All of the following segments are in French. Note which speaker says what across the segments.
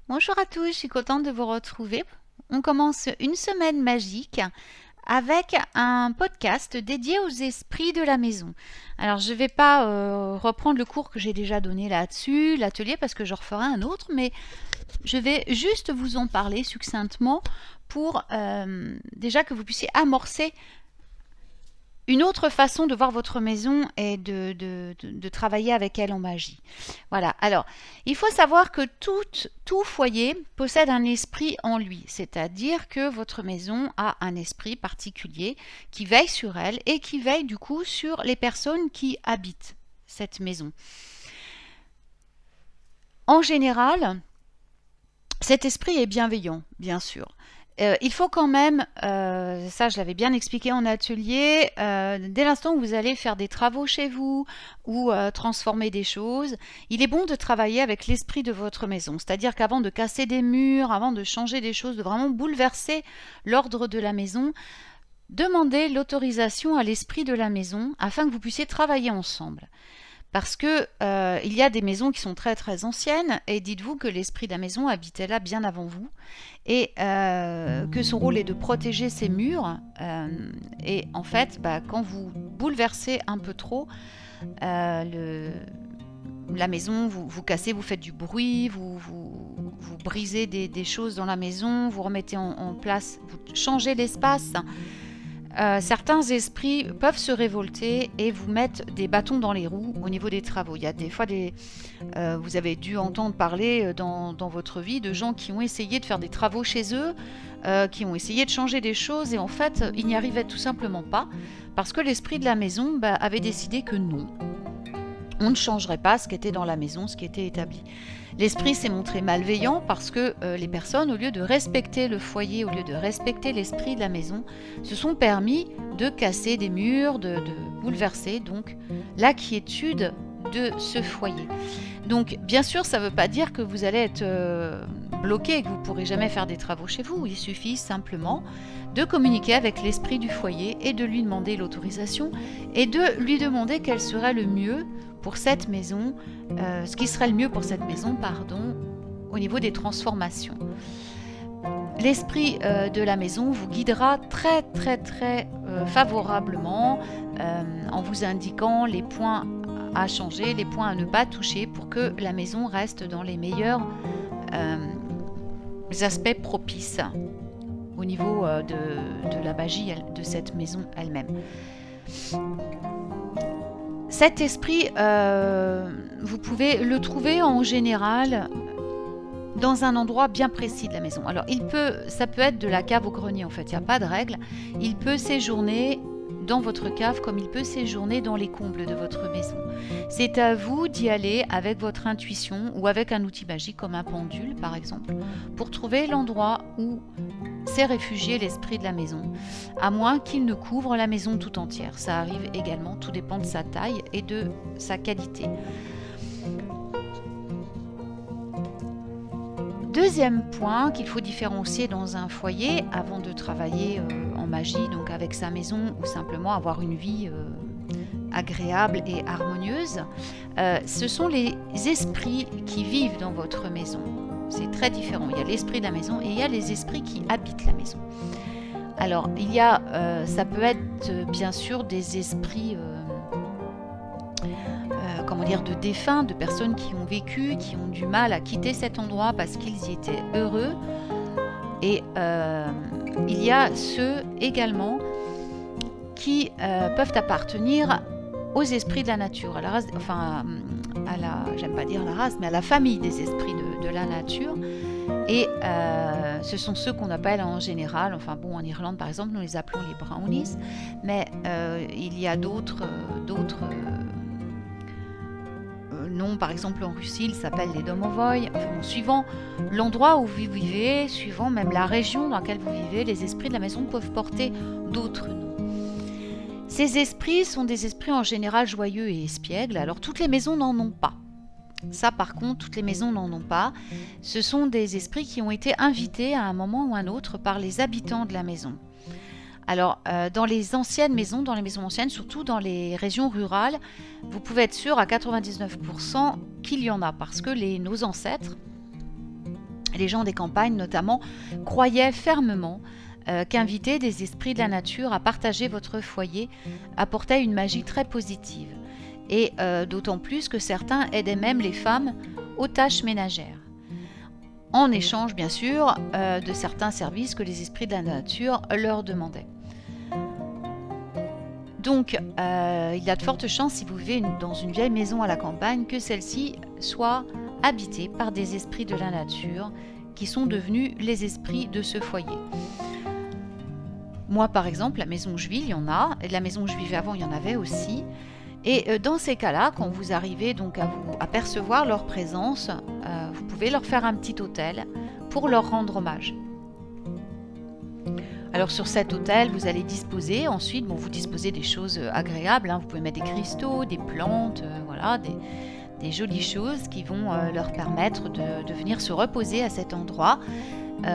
Speaker 1: Bonjour à tous, je suis contente de vous retrouver. On commence une semaine magique avec un podcast dédié aux esprits de la maison. Alors je ne vais pas reprendre le cours que j'ai déjà donné là-dessus, l'atelier, parce que je referai un autre, mais je vais juste vous en parler succinctement pour déjà que vous puissiez amorcer une autre façon de voir votre maison et de travailler avec elle en magie. Voilà. Alors, il faut savoir que tout foyer possède un esprit en lui, c'est-à-dire que votre maison a un esprit particulier qui veille sur elle et qui veille du coup sur les personnes qui habitent cette maison. En général, cet esprit est bienveillant, bien sûr. Il faut quand même, ça je l'avais bien expliqué en atelier, dès l'instant où vous allez faire des travaux chez vous ou transformer des choses, il est bon de travailler avec l'esprit de votre maison. C'est-à-dire qu'avant de casser des murs, avant de changer des choses, de vraiment bouleverser l'ordre de la maison, demandez l'autorisation à l'esprit de la maison afin que vous puissiez travailler ensemble. Parce que il y a des maisons qui sont très très anciennes et dites-vous que l'esprit de la maison habitait là bien avant vous et que son rôle est de protéger ces murs et en fait quand vous bouleversez un peu trop la maison, vous cassez, vous faites du bruit, vous brisez des choses dans la maison, vous remettez en place, vous changez l'espace. Certains esprits peuvent se révolter et vous mettre des bâtons dans les roues au niveau des travaux. Il y a des fois vous avez dû entendre parler dans votre vie de gens qui ont essayé de faire des travaux chez eux, qui ont essayé de changer des choses et en fait ils n'y arrivaient tout simplement pas parce que l'esprit de la maison avait décidé que non, on ne changerait pas ce qui était dans la maison, ce qui était établi. L'esprit s'est montré malveillant parce que les personnes, au lieu de respecter le foyer, au lieu de respecter l'esprit de la maison, se sont permis de casser des murs, de bouleverser donc la quiétude de ce foyer. Donc bien sûr, ça ne veut pas dire que vous allez être bloqué, que vous ne pourrez jamais faire des travaux chez vous. Il suffit simplement de communiquer avec l'esprit du foyer et de lui demander l'autorisation et de lui demander quel serait le mieux pour cette maison, ce qui serait le mieux pour cette maison, au niveau des transformations. L'esprit de la maison vous guidera très très très favorablement en vous indiquant les points à changer, les points à ne pas toucher pour que la maison reste dans les meilleurs aspects propices au niveau de la magie de cette maison elle-même. Cet esprit, vous pouvez le trouver en général dans un endroit bien précis de la maison. Alors, ça peut être de la cave au grenier en fait, il n'y a pas de règle. Il peut séjourner dans votre cave comme il peut séjourner dans les combles de votre maison. C'est à vous d'y aller avec votre intuition ou avec un outil magique comme un pendule par exemple, pour trouver l'endroit où s'est réfugié l'esprit de la maison, à moins qu'il ne couvre la maison tout entière. Ça arrive également, tout dépend de sa taille et de sa qualité. Deuxième point qu'il faut différencier dans un foyer avant de travailler en magie, donc avec sa maison ou simplement avoir une vie agréable et harmonieuse, ce sont les esprits qui vivent dans votre maison. C'est très différent. Il y a l'esprit de la maison et il y a les esprits qui habitent la maison. Alors, ça peut être bien sûr des esprits de défunts, de personnes qui ont vécu, qui ont du mal à quitter cet endroit parce qu'ils y étaient heureux. Et il y a ceux également qui peuvent appartenir aux esprits de la nature, à la race, j'aime pas dire la race, mais à la famille des esprits de la nature. Et ce sont ceux qu'on appelle en général, en Irlande par exemple, nous les appelons les brownies, mais il y a d'autres noms, par exemple en Russie, ils s'appellent les domovoy. Suivant l'endroit où vous vivez, suivant même la région dans laquelle vous vivez, les esprits de la maison peuvent porter d'autres noms. Ces esprits sont des esprits en général joyeux et espiègles, alors toutes les maisons n'en ont pas. Ça par contre, toutes les maisons n'en ont pas. Ce sont des esprits qui ont été invités à un moment ou un autre par les habitants de la maison. Alors, dans les anciennes maisons, dans les maisons anciennes, surtout dans les régions rurales, vous pouvez être sûr à 99% qu'il y en a parce que nos ancêtres, Les gens des campagnes notamment croyaient fermement qu'inviter des esprits de la nature à partager votre foyer apportait une magie très positive. Et d'autant plus que certains aidaient même les femmes aux tâches ménagères. En échange, bien sûr, de certains services que les esprits de la nature leur demandaient. Donc, il y a de fortes chances, si vous vivez dans une vieille maison à la campagne, que celle-ci soit habitée par des esprits de la nature qui sont devenus les esprits de ce foyer. Moi, par exemple, la maison où je vis, il y en a. Et la maison où je vivais avant, il y en avait aussi. Et dans ces cas-là, quand vous arrivez donc à percevoir leur présence, vous pouvez leur faire un petit autel pour leur rendre hommage. Alors sur cet autel, vous allez disposer ensuite, vous disposez des choses agréables, vous pouvez mettre des cristaux, des plantes, voilà, des jolies choses qui vont leur permettre de venir se reposer à cet endroit.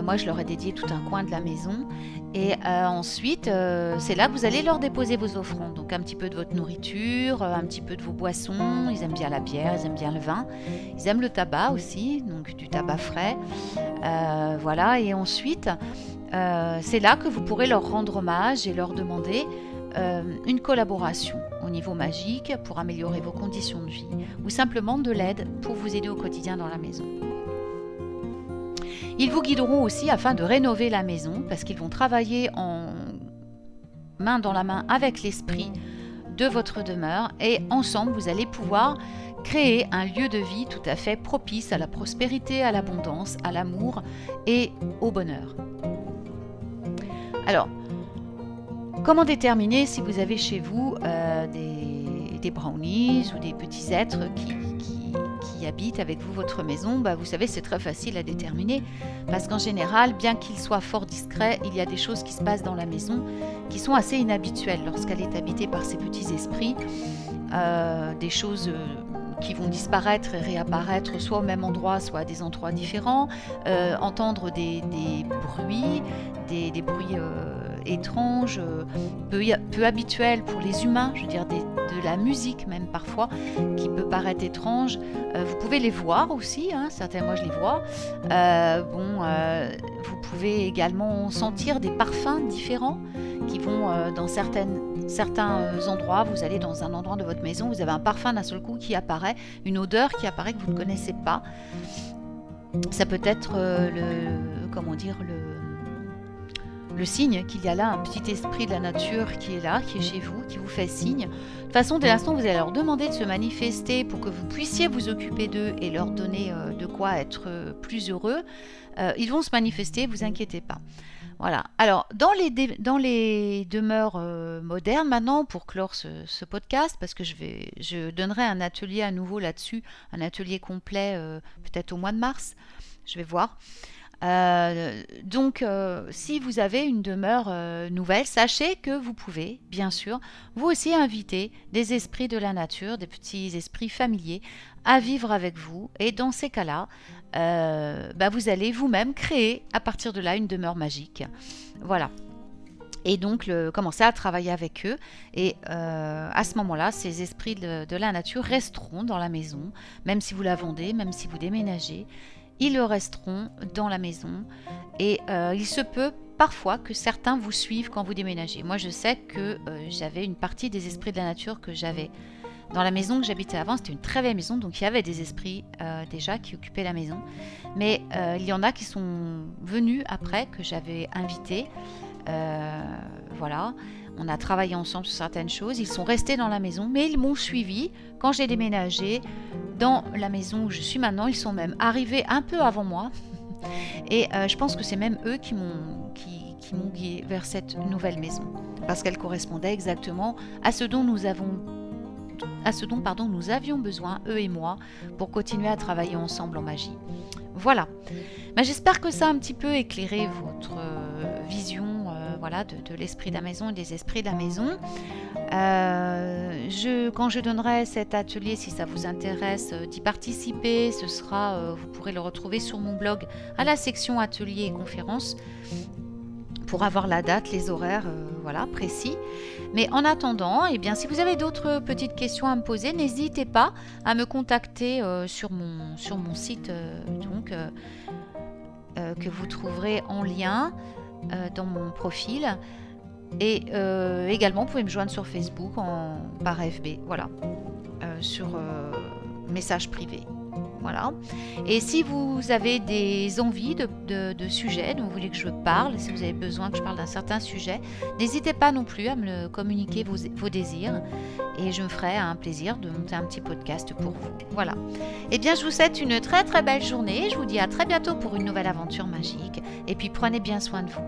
Speaker 1: Moi, je leur ai dédié tout un coin de la maison. Et ensuite, c'est là que vous allez leur déposer vos offrandes. Donc un petit peu de votre nourriture, un petit peu de vos boissons. Ils aiment bien la bière, ils aiment bien le vin. Ils aiment le tabac aussi, donc du tabac frais. Voilà, et ensuite, c'est là que vous pourrez leur rendre hommage et leur demander une collaboration au niveau magique pour améliorer vos conditions de vie ou simplement de l'aide pour vous aider au quotidien dans la maison. Ils vous guideront aussi afin de rénover la maison parce qu'ils vont travailler en main dans la main avec l'esprit de votre demeure et ensemble vous allez pouvoir créer un lieu de vie tout à fait propice à la prospérité, à l'abondance, à l'amour et au bonheur. Alors, comment déterminer si vous avez chez vous des brownies ou des petits êtres qui habitent avec vous votre maison? Vous savez, c'est très facile à déterminer parce qu'en général, bien qu'il soit fort discret, il y a des choses qui se passent dans la maison qui sont assez inhabituelles lorsqu'elle est habitée par ces petits esprits. Des choses qui vont disparaître et réapparaître soit au même endroit, soit à des endroits différents, entendre des bruits, des bruits étranges, peu habituels pour les humains, je veux dire de la musique même parfois, qui peut paraître étrange. Vous pouvez les voir aussi, certains, moi je les vois. Vous pouvez également sentir des parfums différents qui vont dans certains endroits. Vous allez dans un endroit de votre maison, vous avez un parfum d'un seul coup qui apparaît, une odeur qui apparaît que vous ne connaissez pas. Ça peut être le signe qu'il y a là un petit esprit de la nature qui est là, qui est chez vous, qui vous fait signe. De toute façon, dès l'instant où vous allez leur demander de se manifester pour que vous puissiez vous occuper d'eux et leur donner de quoi être plus heureux, ils vont se manifester, vous inquiétez pas. Voilà. Alors, dans les demeures modernes, maintenant, pour clore ce podcast, parce que je donnerai un atelier à nouveau là-dessus, un atelier complet peut-être au mois de mars, je vais voir. Donc, si vous avez une demeure nouvelle, sachez que vous pouvez, bien sûr, vous aussi inviter des esprits de la nature, des petits esprits familiers, à vivre avec vous. Et dans ces cas-là, vous allez vous-même créer à partir de là une demeure magique. Voilà. Et donc, commencer à travailler avec eux. Et à ce moment-là, ces esprits de la nature resteront dans la maison, même si vous la vendez, même si vous déménagez. Ils resteront dans la maison et il se peut parfois que certains vous suivent quand vous déménagez. Moi, je sais que j'avais une partie des esprits de la nature que j'avais dans la maison que j'habitais avant. C'était une très vieille maison, donc il y avait des esprits déjà qui occupaient la maison. Mais il y en a qui sont venus après, que j'avais invités. Voilà. On a travaillé ensemble sur certaines choses. Ils sont restés dans la maison, mais ils m'ont suivi quand j'ai déménagé dans la maison où je suis maintenant. Ils sont même arrivés un peu avant moi. Et je pense que c'est même eux qui m'ont guidé vers cette nouvelle maison. Parce qu'elle correspondait exactement à ce dont nous avions besoin, eux et moi, pour continuer à travailler ensemble en magie. Voilà. J'espère que ça a un petit peu éclairé votre vision de l'esprit de la maison et des esprits de la maison. Quand je donnerai cet atelier, si ça vous intéresse d'y participer, vous pourrez le retrouver sur mon blog à la section ateliers et conférences pour avoir la date, les horaires précis. Mais en attendant, si vous avez d'autres petites questions à me poser, n'hésitez pas à me contacter sur mon site que vous trouverez en lien dans mon profil. Et également, vous pouvez me joindre sur Facebook par FB, voilà, sur message privé. Voilà. Et si vous avez des envies de sujets dont vous voulez que je parle, si vous avez besoin que je parle d'un certain sujet, n'hésitez pas non plus à me communiquer vos désirs et je me ferai un plaisir de monter un petit podcast pour vous. Voilà. Eh bien, je vous souhaite une très très belle journée. Je vous dis à très bientôt pour une nouvelle aventure magique. Et puis, prenez bien soin de vous.